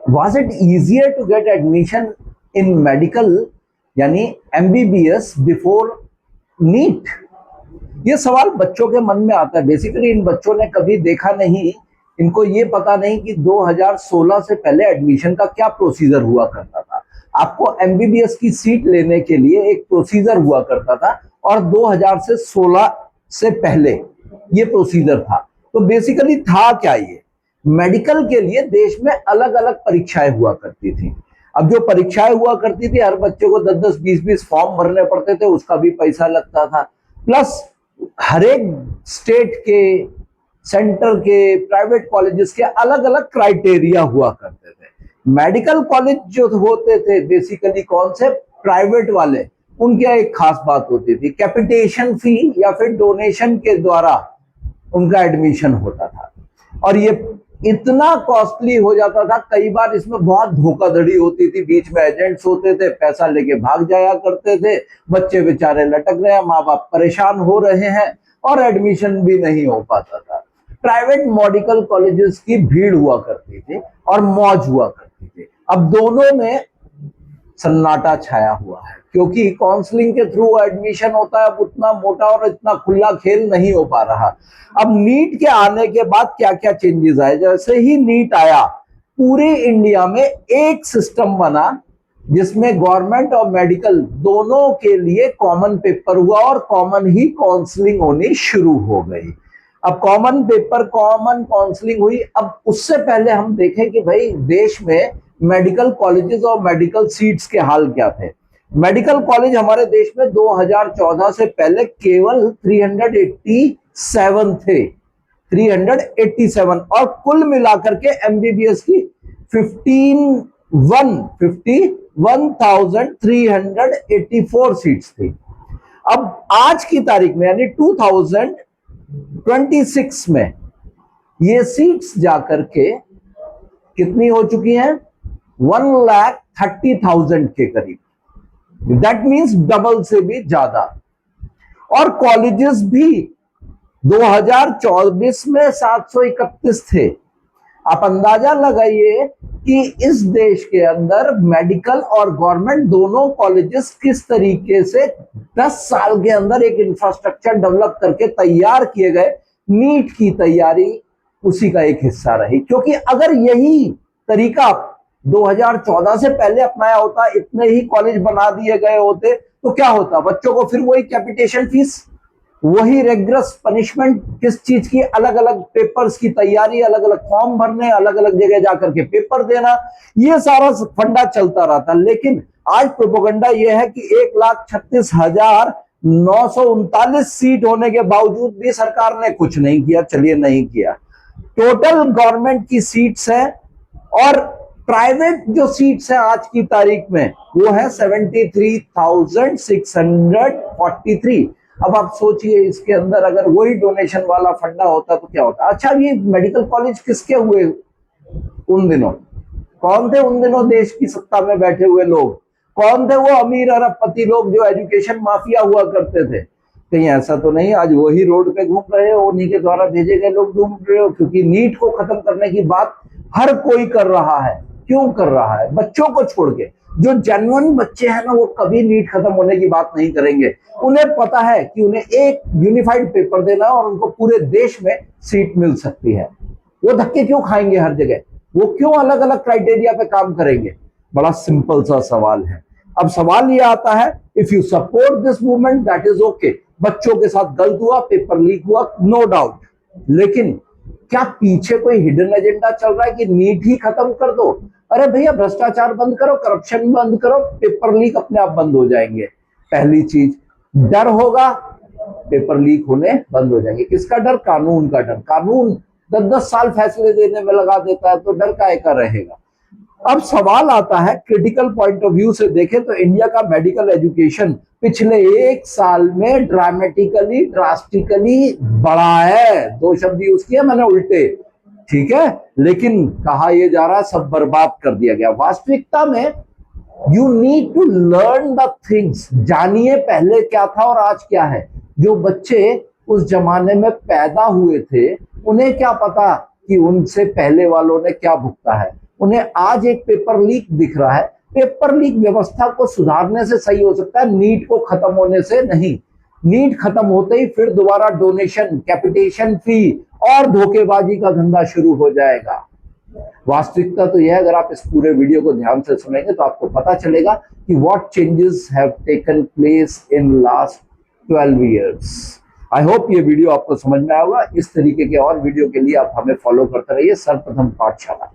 Was it easier to get admission in medical यानी MBBS before NEET? ये सवाल बच्चों के मन में आता है। बेसिकली इन बच्चों ने कभी देखा नहीं, इनको ये पता नहीं कि 2016 से पहले एडमिशन का क्या प्रोसीजर हुआ करता था। आपको MBBS की सीट लेने के लिए एक प्रोसीजर हुआ करता था और 2016 से पहले ये प्रोसीजर था। तो बेसिकली था क्या, ये मेडिकल के लिए देश में अलग अलग परीक्षाएं हुआ करती थी। अब जो परीक्षाएं हुआ करती थी, हर बच्चे को 10-10, 20-20 फॉर्म भरने पड़ते थे, उसका भी पैसा लगता था। प्लस हर एक स्टेट के, सेंटर के, प्राइवेट कॉलेजेस के अलग अलग क्राइटेरिया हुआ करते थे। मेडिकल कॉलेज जो होते थे बेसिकली कौन से, प्राइवेट वाले, उनके एक खास बात होती थी, कैपिटेशन फी या फिर डोनेशन के द्वारा उनका एडमिशन होता था। और ये इतना कॉस्टली हो जाता था, कई बार इसमें बहुत धोखाधड़ी होती थी, बीच में एजेंट्स होते थे, पैसा लेके भाग जाया करते थे, बच्चे बेचारे लटक रहे हैं, माँ बाप परेशान हो रहे हैं और एडमिशन भी नहीं हो पाता था। प्राइवेट मेडिकल कॉलेजेस की भीड़ हुआ करती थी और मौज हुआ करती थी। अब दोनों में सन्नाटा छाया हुआ है, क्योंकि काउंसलिंग के थ्रू एडमिशन होता है, अब उतना मोटा और इतना खुला खेल नहीं हो पा रहा। अब नीट के आने के बाद क्या क्या चेंजेस आए, जैसे ही नीट आया पूरे इंडिया में एक सिस्टम बना जिसमें गवर्नमेंट और मेडिकल दोनों के लिए कॉमन पेपर हुआ और कॉमन ही काउंसलिंग होनी शुरू हो गई। अब कॉमन पेपर, कॉमन काउंसलिंग हुई। अब उससे पहले हम देखें कि भाई देश में मेडिकल कॉलेजेस और मेडिकल सीट्स के हाल क्या थे। मेडिकल कॉलेज हमारे देश में 2014 से पहले केवल 387 थे, 387, और कुल मिलाकर के MBBS की 51,384 सीट्स थी। अब आज की तारीख में यानी 2026 में ये सीट्स जाकर के कितनी हो चुकी हैं, 1,30,000 के करीब। दैट मीन्स डबल से भी ज्यादा। और कॉलेजेस भी 2024 में 731 थे। आप अंदाजा लगाइए कि इस देश के अंदर मेडिकल और गवर्नमेंट दोनों कॉलेजेस किस तरीके से 10 साल के अंदर एक इंफ्रास्ट्रक्चर डेवलप करके तैयार किए गए। नीट की तैयारी उसी का एक हिस्सा रही, क्योंकि अगर यही तरीका 2014 से पहले अपनाया होता, इतने ही कॉलेज बना दिए गए होते, तो क्या होता, बच्चों को फिर वही कैपिटेशन फीस, वही रेग्रेस पनिशमेंट, किस चीज की, अलग अलग पेपर्स की तैयारी, अलग अलग फॉर्म भरने, अलग अलग जगह जाकर के पेपर देना, ये सारा फंडा चलता रहता। लेकिन आज प्रोपेगेंडा यह है कि 1,36,939 सीट होने के बावजूद भी सरकार ने कुछ नहीं किया। चलिए, नहीं किया। टोटल गवर्नमेंट की सीट्स है और प्राइवेट जो सीट्स है आज की तारीख में वो है 73,643। अब आप सोचिए, इसके अंदर अगर वही डोनेशन वाला फंडा होता तो क्या होता। अच्छा, ये मेडिकल कॉलेज किसके हुए उन दिनों? कौन थे उन दिनों देश की सत्ता में बैठे हुए लोग? कौन थे वो अमीर अरबपति लोग जो एजुकेशन माफिया हुआ करते थे? कहीं ऐसा तो नहीं आज वही रोड पे घूम रहे हो, उन्हीं के द्वारा भेजे गए लोग घूम रहे हो? क्योंकि नीट को खत्म करने की बात हर कोई कर रहा है। क्यों कर रहा है? बच्चों को छोड़ के। जो जेन्युइन बच्चे हैं ना, वो कभी नीट खत्म होने की बात नहीं करेंगे। उन्हें पता है कि उन्हें एक यूनिफाइड पेपर देना और उनको पूरे देश में सीट मिल सकती है। वो धक्के क्यों खाएंगे हर जगह? वो क्यों अलग अलग क्राइटेरिया पे काम करेंगे? बड़ा सिंपल सा सवाल है। अब सवाल ये आता है, if you support this movement that is okay. बच्चों के साथ गलत हुआ, पेपर लीक हुआ, नो डाउट, लेकिन क्या पीछे कोई हिडन एजेंडा चल रहा है कि नीट ही खत्म कर दो? अरे भैया, भ्रष्टाचार बंद करो, करप्शन बंद करो, पेपर लीक अपने आप बंद हो जाएंगे। पहली चीज, डर होगा, पेपर लीक होने बंद हो जाएंगे। किसका डर? कानून का डर। कानून 10-10 साल फैसले देने में लगा देता है, तो डर काहे का रहेगा? अब सवाल आता है, क्रिटिकल पॉइंट ऑफ व्यू से देखें तो इंडिया का मेडिकल एजुकेशन पिछले एक साल में ड्रास्टिकली बढ़ा है। 2 शब्द यूज किए मैंने उल्टे, ठीक है, लेकिन कहा यह जा रहा है सब बर्बाद कर दिया गया। वास्तविकता में you need to learn the things. जानिए पहले क्या था और आज क्या है। जो बच्चे उस जमाने में पैदा हुए थे, उन्हें क्या पता कि उनसे पहले वालों ने क्या भुगता है। उन्हें आज एक पेपर लीक दिख रहा है। पेपर लीक व्यवस्था को सुधारने से सही हो सकता है, नीट को खत्म होने से नहीं। नीट खत्म होते ही फिर दोबारा डोनेशन, कैपिटेशन फी और धोखेबाजी का धंधा शुरू हो जाएगा। वास्तविकता तो यह है, अगर आप इस पूरे वीडियो को ध्यान से सुनेंगे तो आपको पता चलेगा कि what changes have taken place in last 12 years. I hope ये वीडियो आपको समझ में आएगा। इस तरीके के और वीडियो के लिए आप हमें फॉलो करते रहिए सर्वप्रथम पाठशाला।